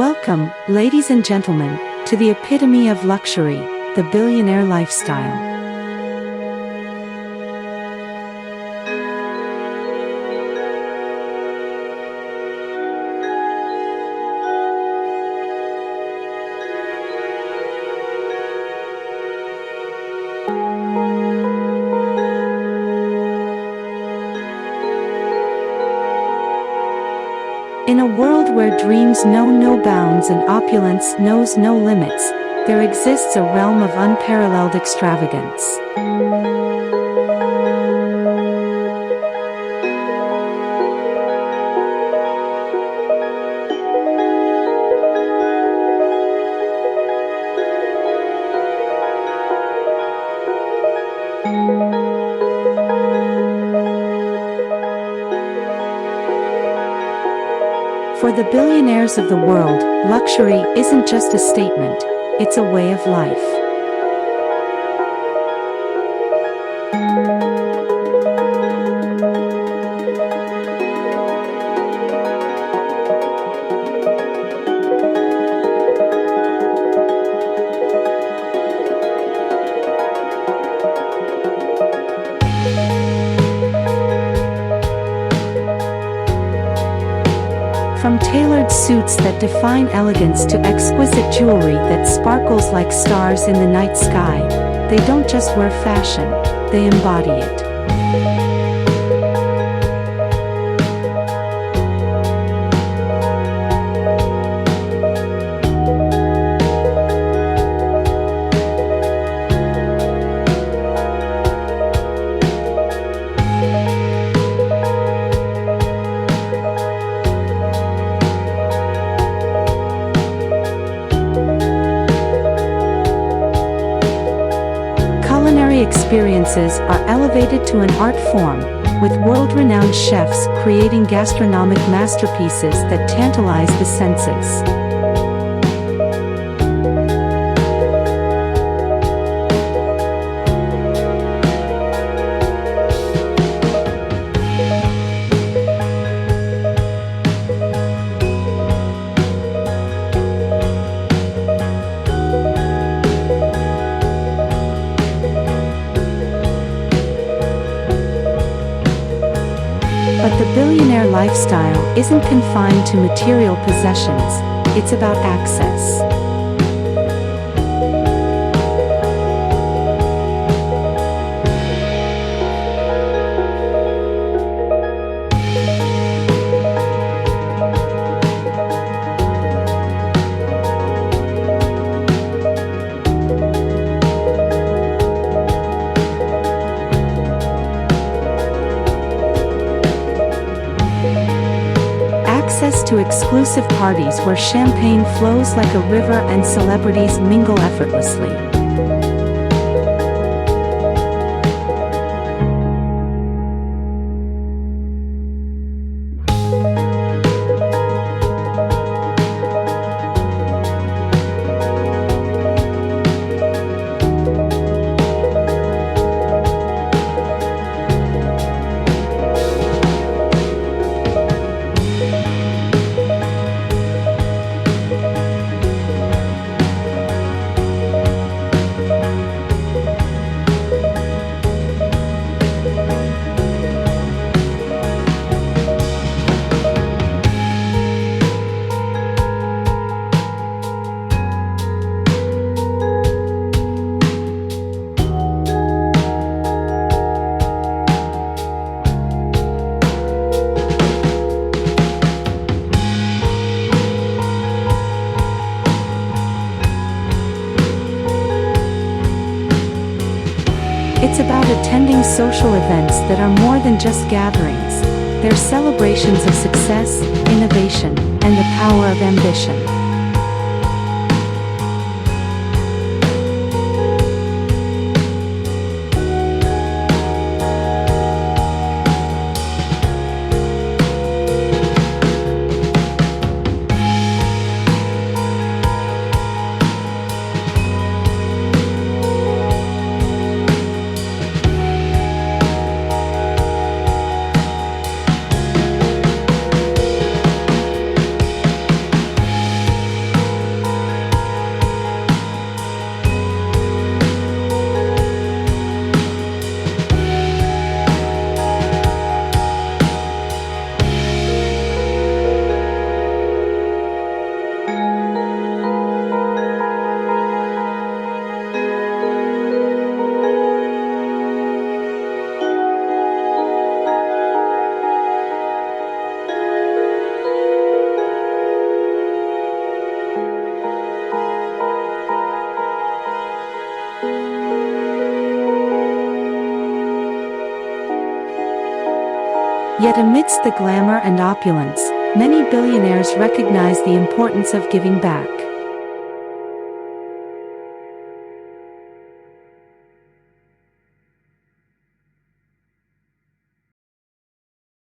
Welcome, ladies and gentlemen, to the epitome of luxury, the billionaire lifestyle. In a world where dreams know no bounds and opulence knows no limits, there exists a realm of unparalleled extravagance. For the billionaires of the world, luxury isn't just a statement, it's a way of life. From tailored suits that define elegance to exquisite jewelry that sparkles like stars in the night sky, they don't just wear fashion, they embody it. Culinary experiences are elevated to an art form, with world-renowned chefs creating gastronomic masterpieces that tantalize the senses. But the billionaire lifestyle isn't confined to material possessions, it's about access. Access to exclusive parties where champagne flows like a river and celebrities mingle effortlessly. It's about attending social events that are more than just gatherings. They're celebrations of success, innovation, and the power of ambition. Yet amidst the glamour and opulence, many billionaires recognize the importance of giving back.